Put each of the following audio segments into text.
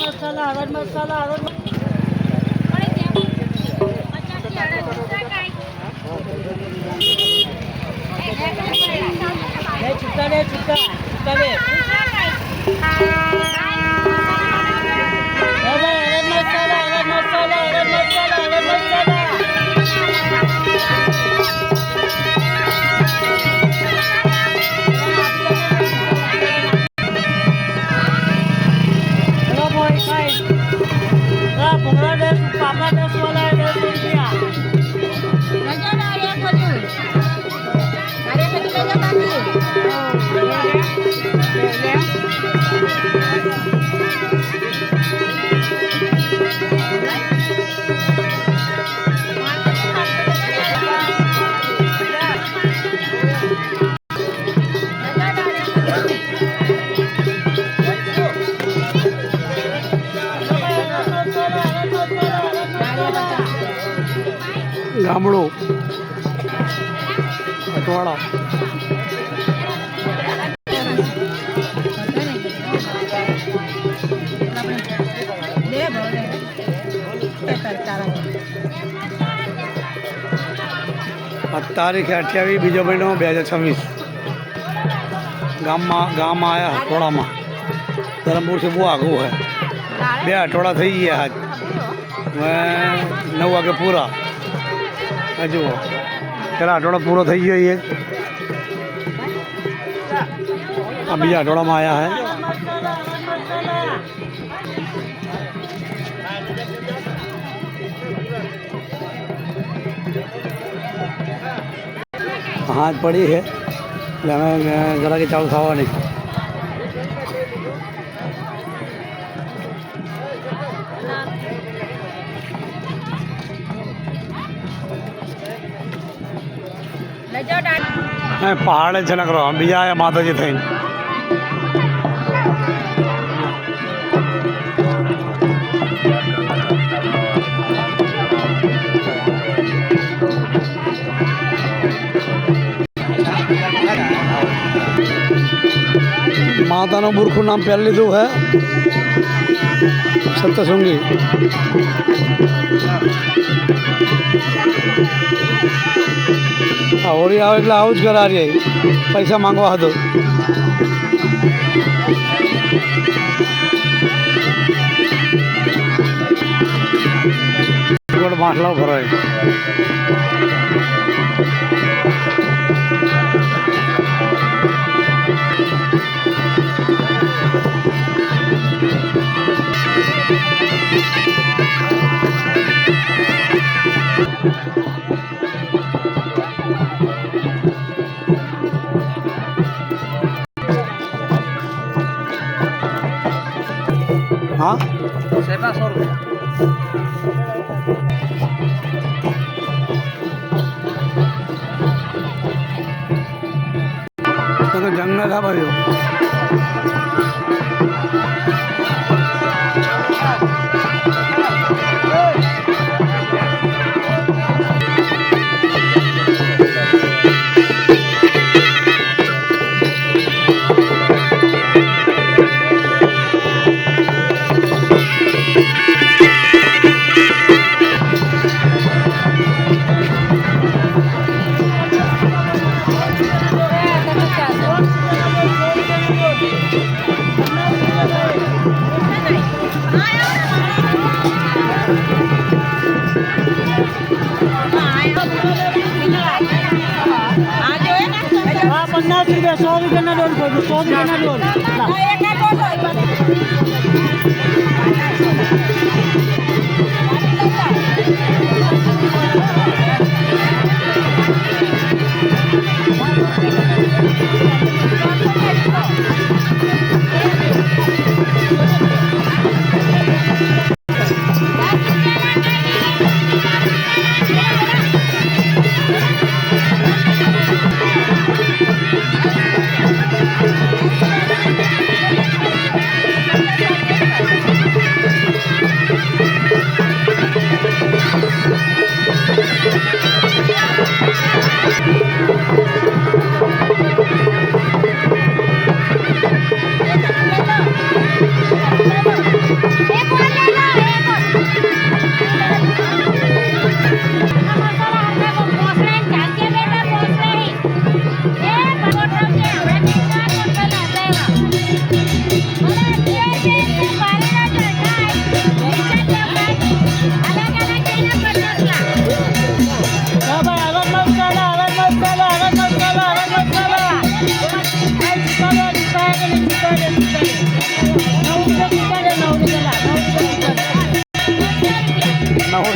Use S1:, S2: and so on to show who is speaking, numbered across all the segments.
S1: मसाला हळद मसाला हळद चुका दे चुका चुका दे हळद मसाला हळद मसाला हळद मसाला हळद मसाला पापा 10 वाला है 10 रुपया राजा ना एक बजे अरे मैं तो ले जाता थी
S2: गामड़ो अटवाड़ा तारीख 28 बीजो महीनो 2026 गाम में आया अटवाड़ा में धरमपुर से वो आगू है 2 अटवाड़ा थी गया आज 9 वागे पूरा जो पहला अटवाड़ा पूरा थी गयो ये अब बीजा अटवाड़ा में आया है हाथ पड़ी है जरा के चावल खावा नहीं पहाड़ छनक रहो बीजा आया माता जी थी माता नो बुरखू नाम पहल लीधु है सप्तशृंगी और એટલે આવું જ કરારી પૈસા માંગવા હતો માટલાઓ ભરાય हाँ सेवा 100 रुपया तो जंगल था भाई ₹50 100 रुपये ना डोल 100 रुपये ना डोल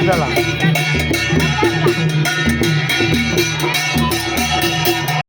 S2: પહેલાં